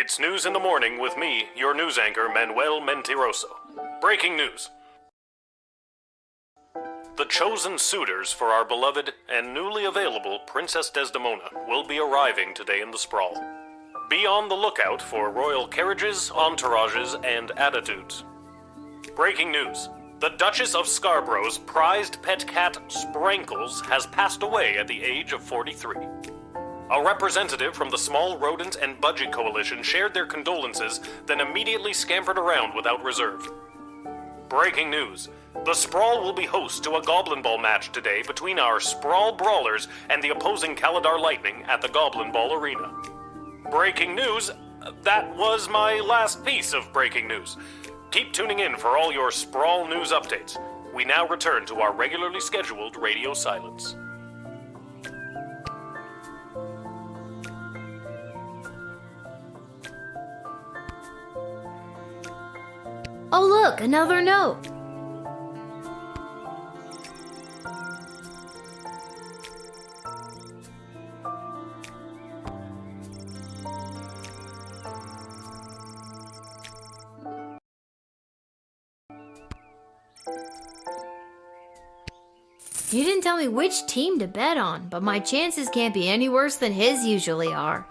It's News in the Morning with me, your news anchor, Manuel Mentiroso. Breaking news. The chosen suitors for our beloved and newly available Princess Desdemona will be arriving today in the Sprawl. Be on the lookout for royal carriages, entourages, and attitudes. Breaking news. The Duchess of Scarborough's prized pet cat, Sprankles, has passed away at the age of 43. A representative from the Small Rodent and Budgie Coalition shared their condolences, then immediately scampered around without reserve. Breaking news. The Sprawl will be host to a Goblinball match today between our Sprawl Brawlers and the opposing Caladar Lightning at the Goblinball Arena. Breaking news. That was my last piece of breaking news. Keep tuning in for all your Sprawl news updates. We now return to our regularly scheduled radio silence. Oh look, another note. You didn't tell me which team to bet on, but my chances can't be any worse than his usually are.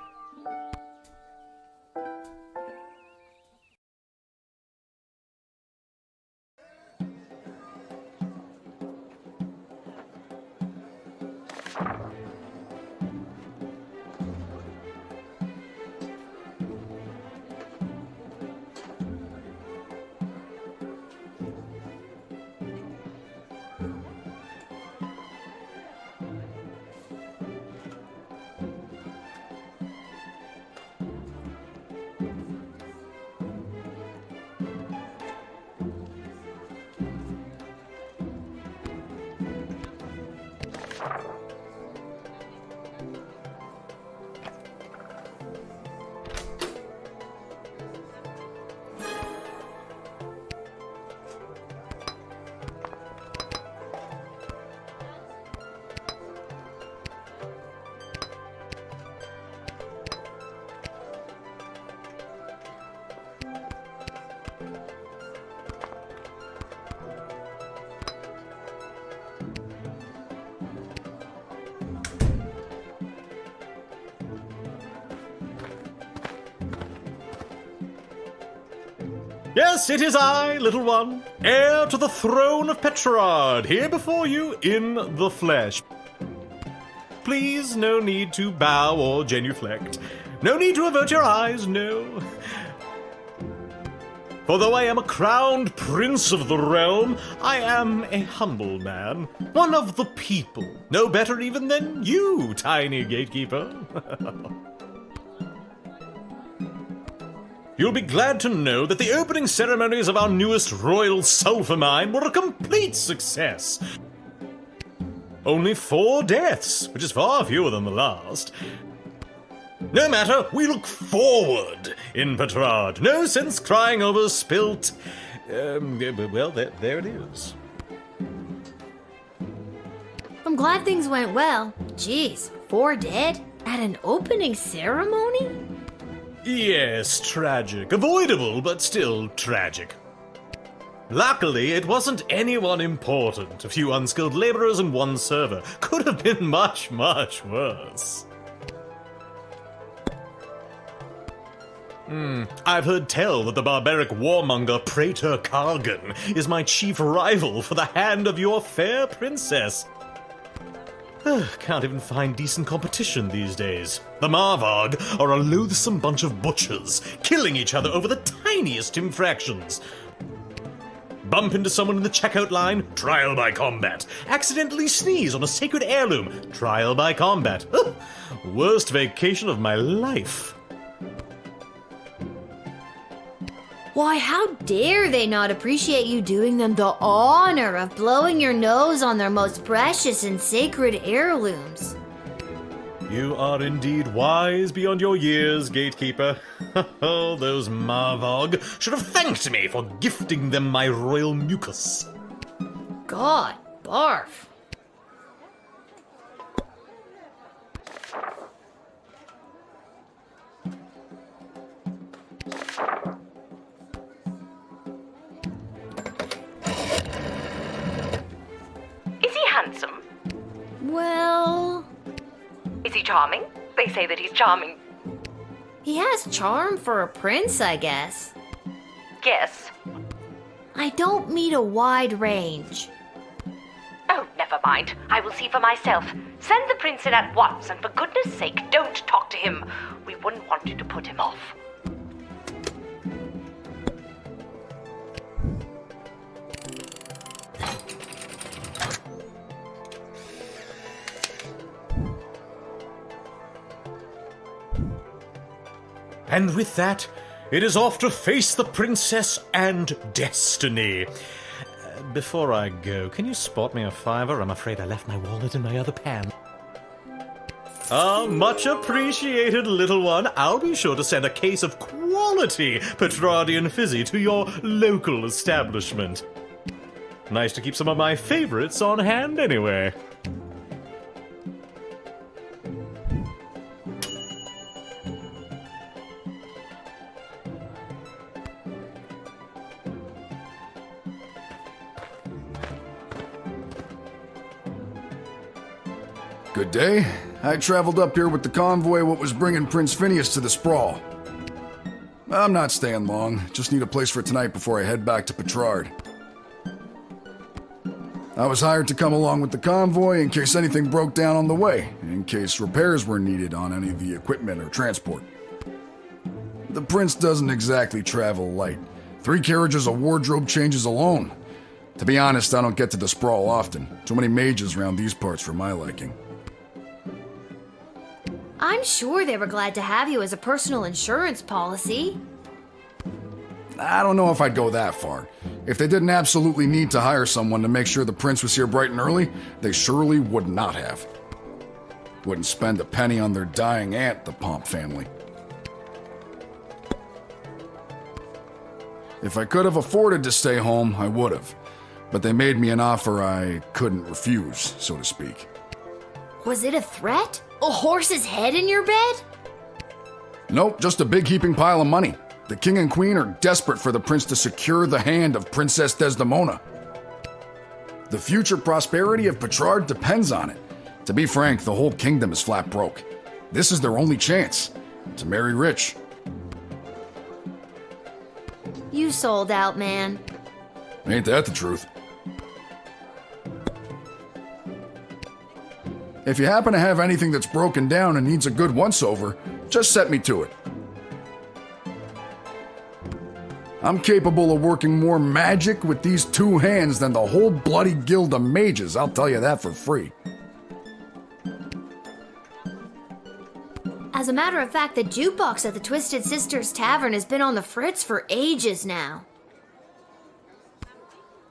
Yes, it is I, little one, heir to the throne of Petrarch, here before you in the flesh. Please, no need to bow or genuflect. No need to avert your eyes, no. For though I am a crowned prince of the realm, I am a humble man, one of the people, no better even than you, tiny gatekeeper. You'll be glad to know that the opening ceremonies of our newest royal sulphur mine were a complete success. Only 4 deaths, which is far fewer than the last. No matter, we look forward in Petrarch. No sense crying over spilt... well, there it is. I'm glad things went well. Jeez, 4 dead? At an opening ceremony? Yes, tragic. Avoidable, but still tragic. Luckily, it wasn't anyone important. A few unskilled laborers and 1 server. Could have been much, much worse. I've heard tell that the barbaric warmonger Praetor Kargan is my chief rival for the hand of your fair princess. Can't even find decent competition these days. The Marvarg are a loathsome bunch of butchers, killing each other over the tiniest infractions. Bump into someone in the checkout line, trial by combat. Accidentally sneeze on a sacred heirloom, trial by combat. Worst vacation of my life. Why, how dare they not appreciate you doing them the honor of blowing your nose on their most precious and sacred heirlooms? You are indeed wise beyond your years, gatekeeper. Oh, those Marvarg should have thanked me for gifting them my royal mucus. God, barf. charming? They say that he's charming. He has charm for a prince, I guess. Yes. I don't mean a wide range. Oh, never mind. I will see for myself. Send the prince in at once, and for goodness sake, don't talk to him. We wouldn't want you to put him off. And with that, it is off to face the princess and destiny. Before I go, can you spot me a $5? I'm afraid I left my wallet in my other pan. Ah, much appreciated, little one. I'll be sure to send a case of quality Petrardian fizzy to your local establishment. Nice to keep some of my favorites on hand anyway. Good day. I traveled up here with the convoy what was bringing Prince Phineas to the sprawl. I'm not staying long. Just need a place for tonight before I head back to Petrard. I was hired to come along with the convoy in case anything broke down on the way, in case repairs were needed on any of the equipment or transport. The prince doesn't exactly travel light. 3 carriages of wardrobe changes alone. To be honest, I don't get to the sprawl often. Too many mages around these parts for my liking. I'm sure they were glad to have you as a personal insurance policy. I don't know if I'd go that far. If they didn't absolutely need to hire someone to make sure the prince was here bright and early, they surely would not have. Wouldn't spend a penny on their dying aunt, the Pomp family. If I could have afforded to stay home, I would have. But they made me an offer I couldn't refuse, so to speak. Was it a threat? A horse's head in your bed? Nope, just a big heaping pile of money. The king and queen are desperate for the prince to secure the hand of Princess Desdemona. The future prosperity of Petrard depends on it. To be frank, the whole kingdom is flat broke. This is their only chance, to marry rich. You sold out, man. Ain't that the truth? If you happen to have anything that's broken down and needs a good once-over, just set me to it. I'm capable of working more magic with these 2 hands than the whole bloody guild of mages, I'll tell you that for free. As a matter of fact, the jukebox at the Twisted Sisters Tavern has been on the fritz for ages now.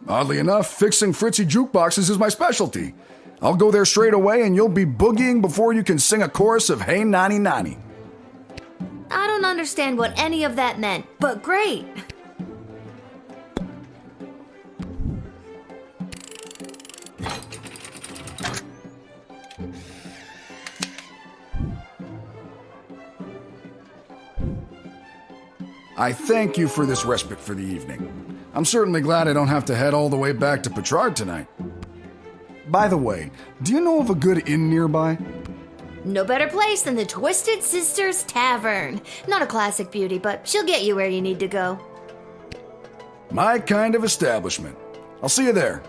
Oddly enough, fixing fritzy jukeboxes is my specialty. I'll go there straight away and you'll be boogieing before you can sing a chorus of Hey Nani Nani. I don't understand what any of that meant, but great. I thank you for this respite for the evening. I'm certainly glad I don't have to head all the way back to Petrard tonight. By the way, do you know of a good inn nearby? No better place than the Twisted Sisters Tavern. Not a classic beauty, but she'll get you where you need to go. My kind of establishment. I'll see you there.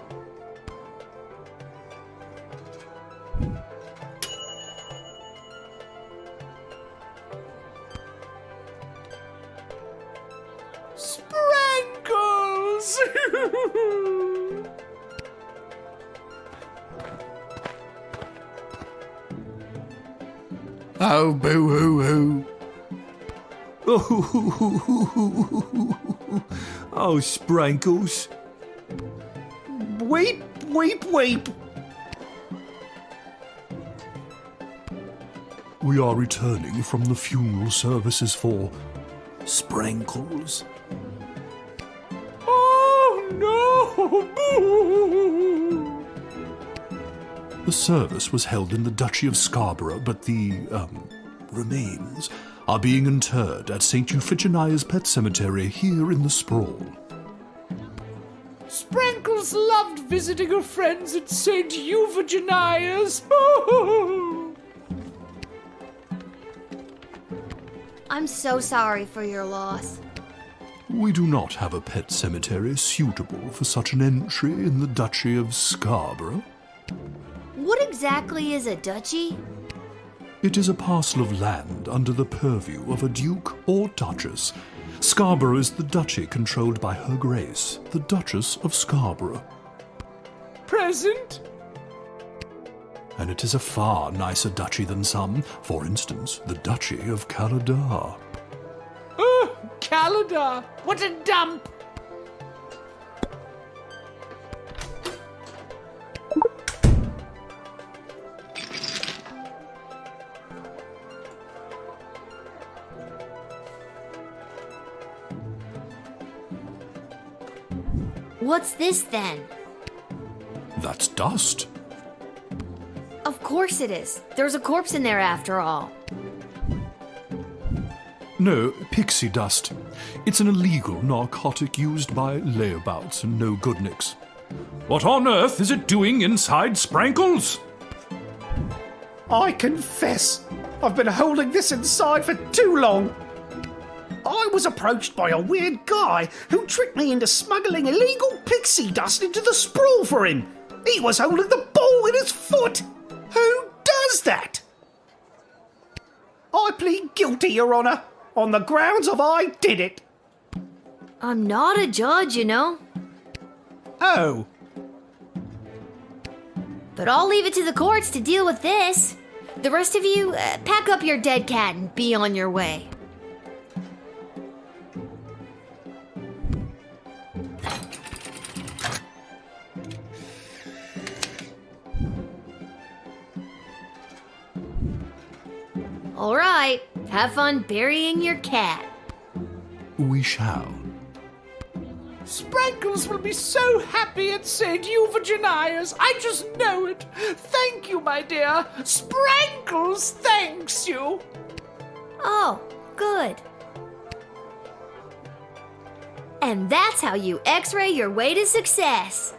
Sprankles! Oh, boo-hoo-hoo. Oh, Sprankles. Weep, weep, weep. We are returning from the funeral services for Sprankles. Oh, no! Boo! The service was held in the Duchy of Scarborough, but the, remains are being interred at St. Euphigenia's Pet Cemetery here in the Sprawl. Sprankles loved visiting her friends at St. Euphigenia's. I'm so sorry for your loss. We do not have a pet cemetery suitable for such an entry in the Duchy of Scarborough. What exactly is a duchy? It is a parcel of land under the purview of a duke or duchess. Scarborough is the duchy controlled by Her Grace, the Duchess of Scarborough. Present? And it is a far nicer duchy than some, for instance, the Duchy of Caladar. Oh, Caladar! What a dump! What's this then? That's dust. Of course it is. There's a corpse in there after all. No, pixie dust. It's an illegal narcotic used by layabouts and no-goodniks. What on earth is it doing inside Sprankles? I confess, I've been holding this inside for too long. I was approached by a weird guy who tricked me into smuggling illegal pixie dust into the sprawl for him. He was holding the ball in his foot. Who does that? I plead guilty, Your Honour, on the grounds of I did it. I'm not a judge, you know. Oh, But I'll leave it to the courts to deal with this. The rest of you, pack up your dead cat and be on your way. All right, have fun burying your cat. We shall. Sprankles will be so happy at St. Euphogenia's. I just know it. Thank you, my dear. Sprankles thanks you. Oh, good. And that's how you x-ray your way to success.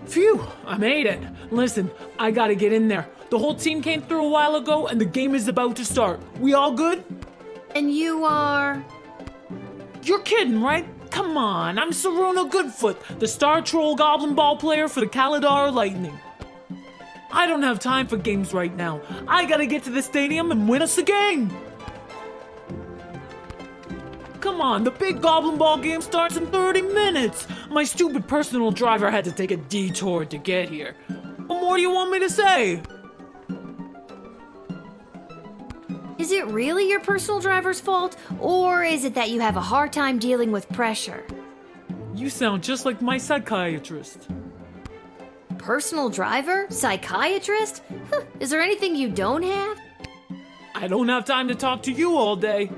Phew, I made it. Listen, I gotta get in there. The whole team came through a while ago and the game is about to start. We all good? And you are... You're kidding, right? Come on, I'm Saruno Goodfoot, the Star Troll Goblinball player for the Caladar Lightning. I don't have time for games right now. I gotta get to the stadium and win us a game. Come on, the big Goblinball game starts in 30 minutes. My stupid personal driver had to take a detour to get here. What more do you want me to say? Is it really your personal driver's fault, or is it that you have a hard time dealing with pressure? You sound just like my psychiatrist. Personal driver? Psychiatrist? Huh, is there anything you don't have? I don't have time to talk to you all day.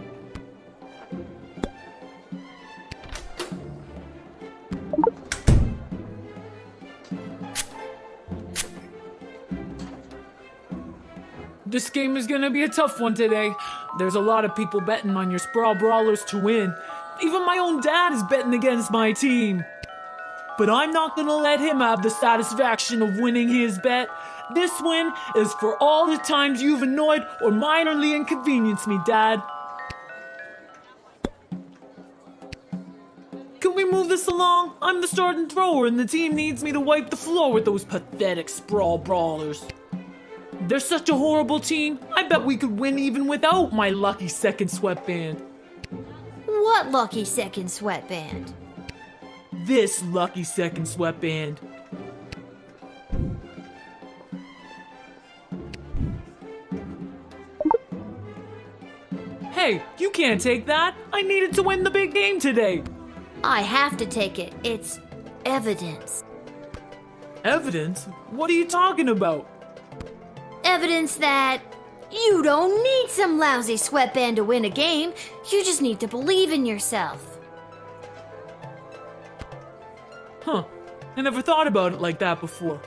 This game is gonna be a tough one today. There's a lot of people betting on your Sprawl Brawlers to win. Even my own dad is betting against my team. But I'm not gonna let him have the satisfaction of winning his bet. This win is for all the times you've annoyed or minorly inconvenienced me, Dad. Can we move this along? I'm the starting thrower and the team needs me to wipe the floor with those pathetic Sprawl Brawlers. They're such a horrible team, I bet we could win even without my lucky second sweatband. What lucky second sweatband? This lucky second sweatband. Hey, you can't take that. I needed to win the big game today. I have to take it. It's evidence. Evidence? What are you talking about? Evidence that you don't need some lousy sweatband to win a game. You just need to believe in yourself. Huh. I never thought about it like that before.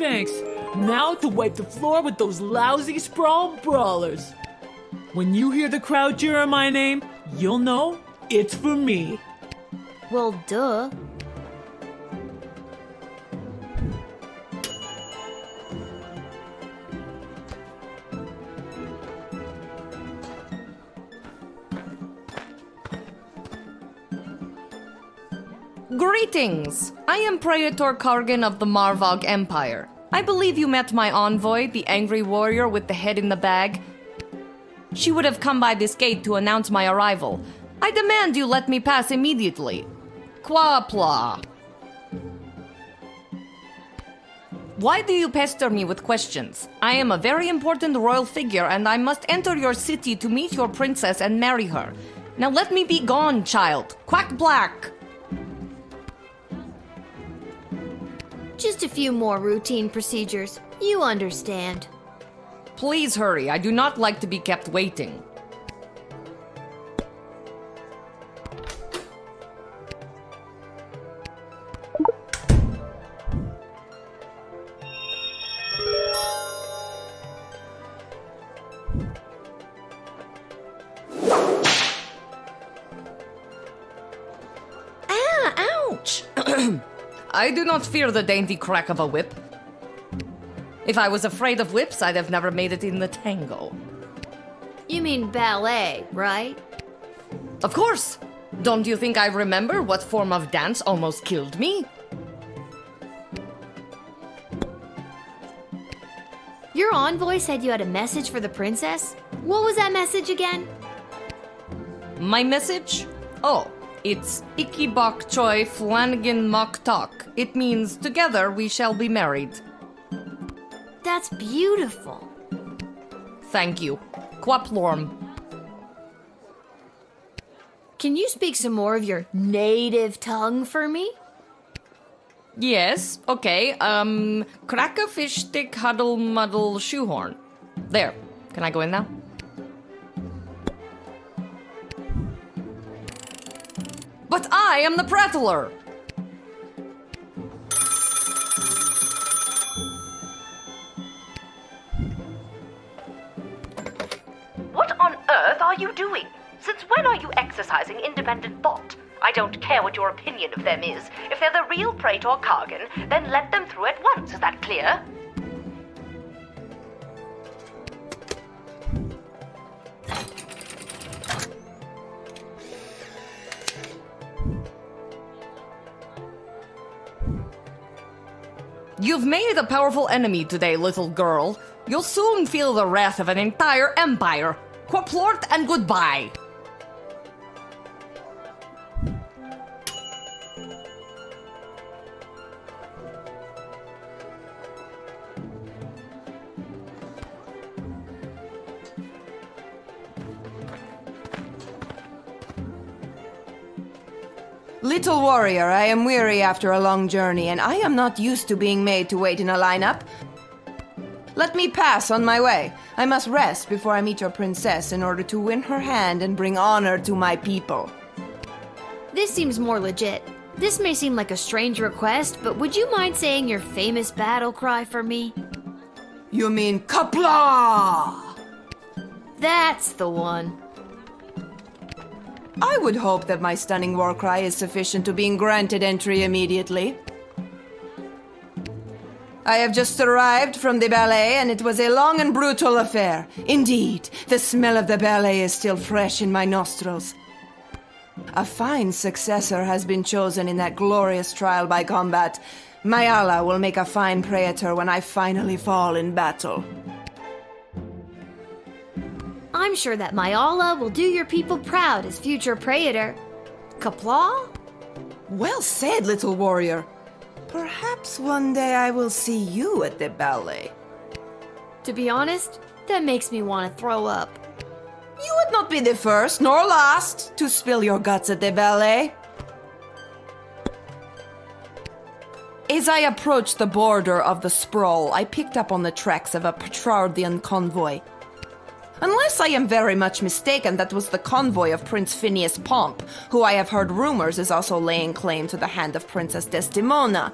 thanks. Now to wipe the floor with those lousy sprawl brawlers. When you hear the crowd cheer my name, you'll know it's for me. Well, duh. Greetings! I am Praetor Kargan of the Marvog Empire. I believe you met my envoy, the angry warrior with the head in the bag. She would have come by this gate to announce my arrival. I demand you let me pass immediately. Quapla. Why do you pester me with questions? I am a very important royal figure and I must enter your city to meet your princess and marry her. Now let me be gone, child. Quack black. Just a few more routine procedures. You understand. Please hurry. I do not like to be kept waiting. Ouch! I do not fear the dainty crack of a whip. If I was afraid of whips, I'd have never made it in the tango. You mean ballet, right? Of course! Don't you think I remember what form of dance almost killed me? Your envoy said you had a message for the princess? What was that message again? My message? Oh, it's Iki Bok Choi Flanagan Mok Tok. It means, together we shall be married. That's beautiful. Thank you. Quaplorm. Can you speak some more of your native tongue for me? Yes, okay. Crack a fish stick, huddle, muddle, shoehorn. There. Can I go in now? But I am the prattler! What on earth are you doing? Since when are you exercising independent thought? I don't care what your opinion of them is. If they're the real Praetor Kargan, then let them through at once. Is that clear? You've made a powerful enemy today, little girl. You'll soon feel the wrath of an entire empire. Quaplort and goodbye. Little warrior, I am weary after a long journey, and I am not used to being made to wait in a lineup. Let me pass on my way. I must rest before I meet your princess in order to win her hand and bring honor to my people. This seems more legit. This may seem like a strange request, but would you mind saying your famous battle cry for me? You mean Kapla? That's the one. I would hope that my stunning war cry is sufficient to being granted entry immediately. I have just arrived from the ballet, and it was a long and brutal affair. Indeed, the smell of the ballet is still fresh in my nostrils. A fine successor has been chosen in that glorious trial by combat. My Allah will make a fine praetor when I finally fall in battle. I'm sure that my Allah will do your people proud as future praetor. Kapla? Well said, little warrior. Perhaps one day I will see you at the ballet. To be honest, that makes me want to throw up. You would not be the first nor last to spill your guts at the ballet. As I approached the border of the sprawl, I picked up on the tracks of a Petrardian convoy. Unless I am very much mistaken, that was the convoy of Prince Phineas Pomp, who I have heard rumors is also laying claim to the hand of Princess Desdemona.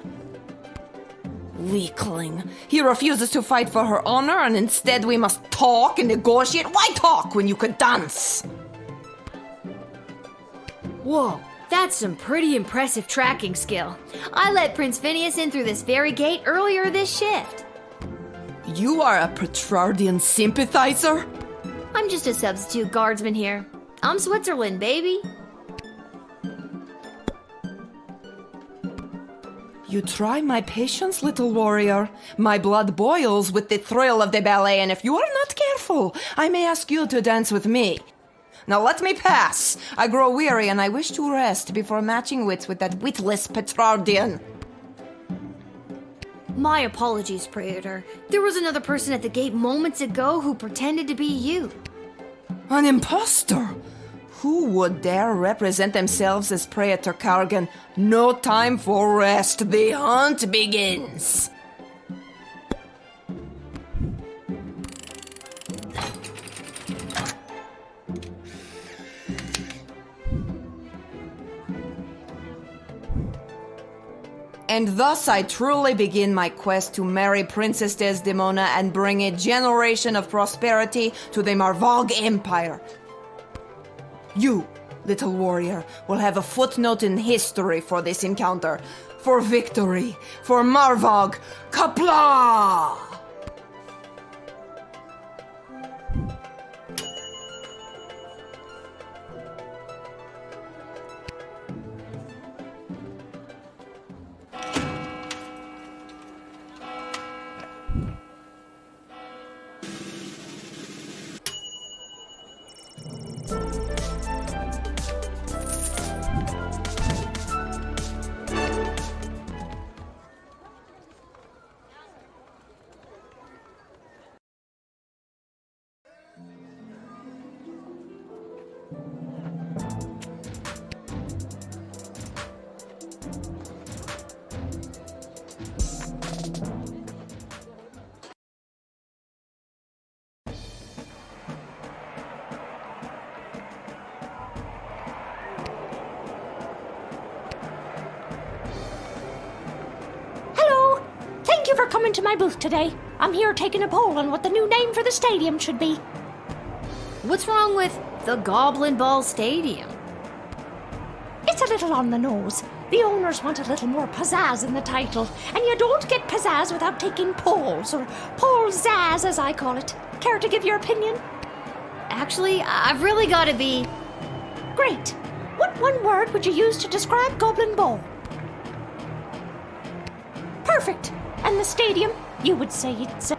Weakling. He refuses to fight for her honor, and instead we must talk and negotiate. Why talk when you could dance? Whoa, that's some pretty impressive tracking skill. I let Prince Phineas in through this very gate earlier this shift. You are a Petrardian sympathizer? I'm just a substitute guardsman here. I'm Switzerland, baby. You try my patience, little warrior. My blood boils with the thrill of the ballet, and if you are not careful, I may ask you to dance with me. Now let me pass. I grow weary, and I wish to rest before matching wits with that witless Petrardian. My apologies, Praetor. There was another person at the gate moments ago who pretended to be you. An impostor? Who would dare represent themselves as Praetor Kargan? No time for rest. The hunt begins. And thus I truly begin my quest to marry Princess Desdemona and bring a generation of prosperity to the Marvog Empire. You, little warrior, will have a footnote in history for this encounter. For victory, for Marvog, Kapla! Thank you for coming to my booth today. I'm here taking a poll on what the new name for the stadium should be. What's wrong with the Goblinball Stadium? It's a little on the nose. The owners want a little more pizzazz in the title, and you don't get pizzazz without taking polls, or poll-zazz as I call it. Care to give your opinion? Actually, I've really got to be... Great. What one word would you use to describe Goblinball? Perfect. And the stadium, you would say it's...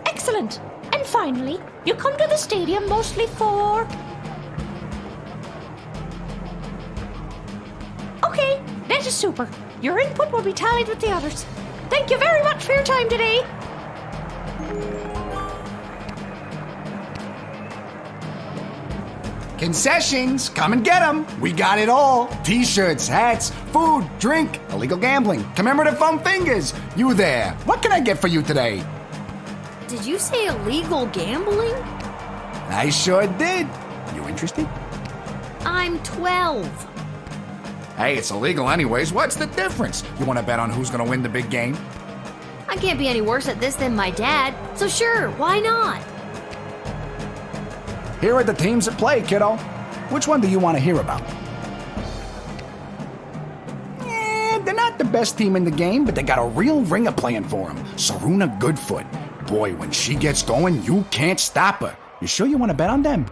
Excellent. And finally, you come to the stadium mostly for... Okay, that is super. Your input will be tallied with the others. Thank you very much for your time today. Concessions, come and get them. We got it all. T-shirts, hats, food, drink, illegal gambling, commemorative foam fingers. You there. What can I get for you today? Did you say illegal gambling? I sure did. You interested? I'm 12. Hey, it's illegal anyways. What's the difference? You want to bet on who's going to win the big game? I can't be any worse at this than my dad, so sure, why not? Here are the teams at play, kiddo. Which one do you want to hear about? They're not the best team in the game, but they got a real ringer playing for them. Saruna Goodfoot. Boy, when she gets going, you can't stop her. You sure you want to bet on them?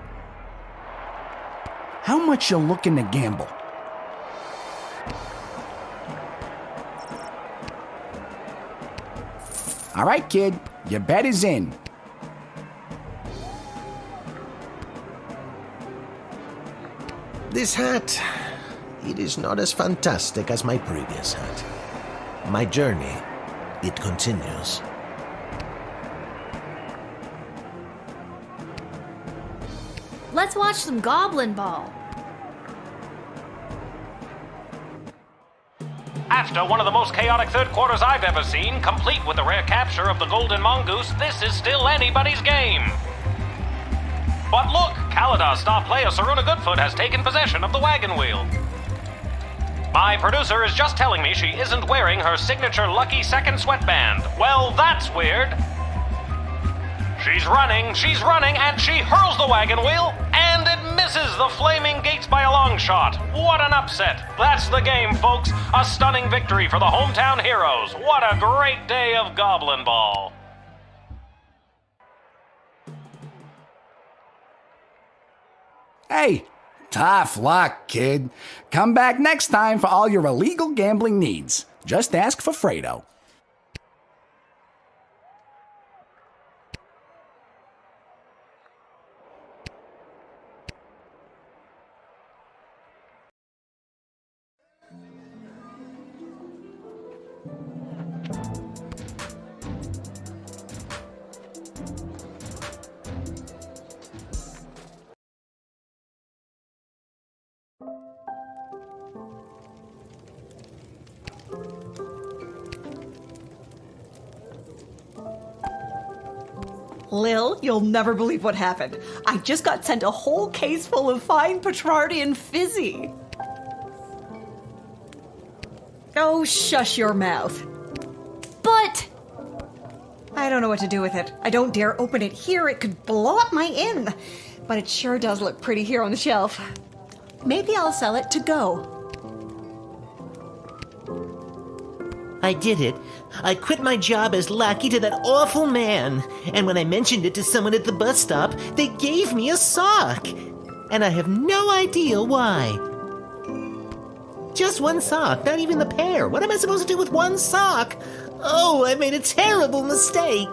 How much you looking to gamble? All right, kid. Your bet is in. This hat, it is not as fantastic as my previous hat. My journey, it continues. Let's watch some Goblinball. After one of the most chaotic third quarters I've ever seen, complete with the rare capture of the Golden Mongoose, this is still anybody's game. But look, Kaladar's star player Saruna Goodfoot has taken possession of the wagon wheel. My producer is just telling me she isn't wearing her signature lucky second sweatband. Well, that's weird. She's running, and she hurls the wagon wheel, and it misses the flaming gates by a long shot. What an upset. That's the game, folks. A stunning victory for the hometown heroes. What a great day of Goblinball. Hey, tough luck, kid. Come back next time for all your illegal gambling needs. Just ask for Fredo. Lil, you'll never believe what happened. I just got sent a whole case full of fine Petrardi and Fizzy. Oh, shush your mouth. But... I don't know what to do with it. I don't dare open it here. It could blow up my inn. But it sure does look pretty here on the shelf. Maybe I'll sell it to go. I did it. I quit my job as lackey to that awful man. And when I mentioned it to someone at the bus stop, they gave me a sock. And I have no idea why. Just one sock, not even the pair. What am I supposed to do with one sock? Oh, I made a terrible mistake.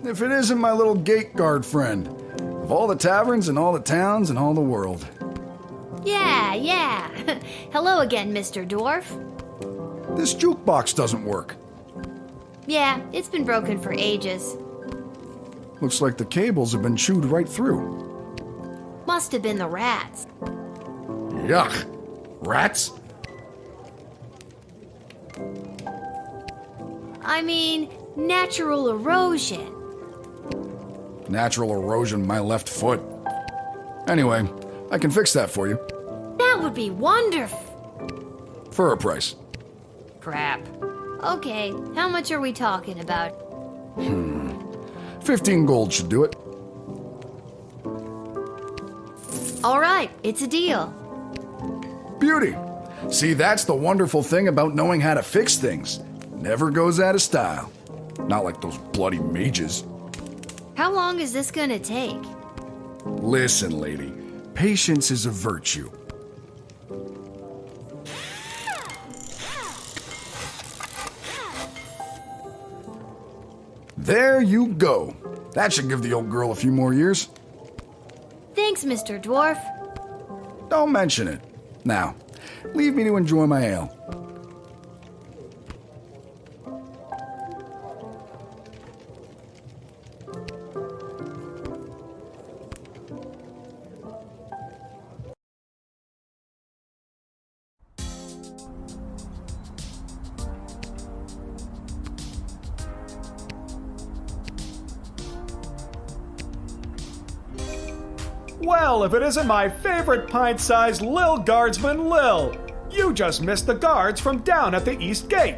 If it isn't my little gate guard friend. Of all the taverns and all the towns and all the world. Yeah. Hello again, Mr. Dwarf. This jukebox doesn't work. Yeah, it's been broken for ages. Looks like the cables have been chewed right through. Must have been the rats. Yuck. Rats? I mean, natural erosion. Natural erosion my left foot. Anyway, I can fix that for you. That would be wonderful. For a price. Crap. Okay, how much are we talking about? 15 gold should do it. All right, it's a deal. Beauty. See, that's the wonderful thing about knowing how to fix things. Never goes out of style. Not like those bloody mages. How long is this gonna take? Listen, lady. Patience is a virtue. There you go. That should give the old girl a few more years. Thanks, Mr. Dwarf. Don't mention it. Now, leave me to enjoy my ale. Well, if it isn't my favorite pint-sized Lil Guardsman Lil. You just missed the guards from down at the East Gate.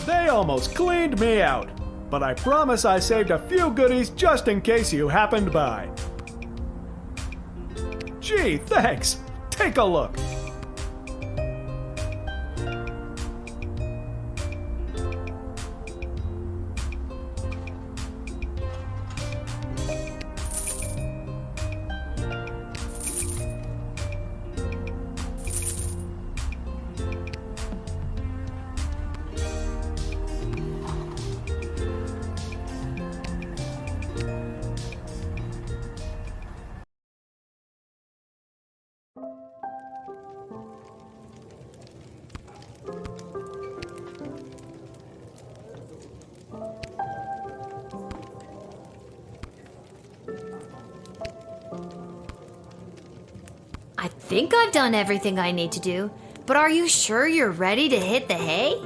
They almost cleaned me out, but I promise I saved a few goodies just in case you happened by. Gee, thanks. Take a look. I think I've done everything I need to do, but are you sure you're ready to hit the hay?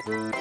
Bye.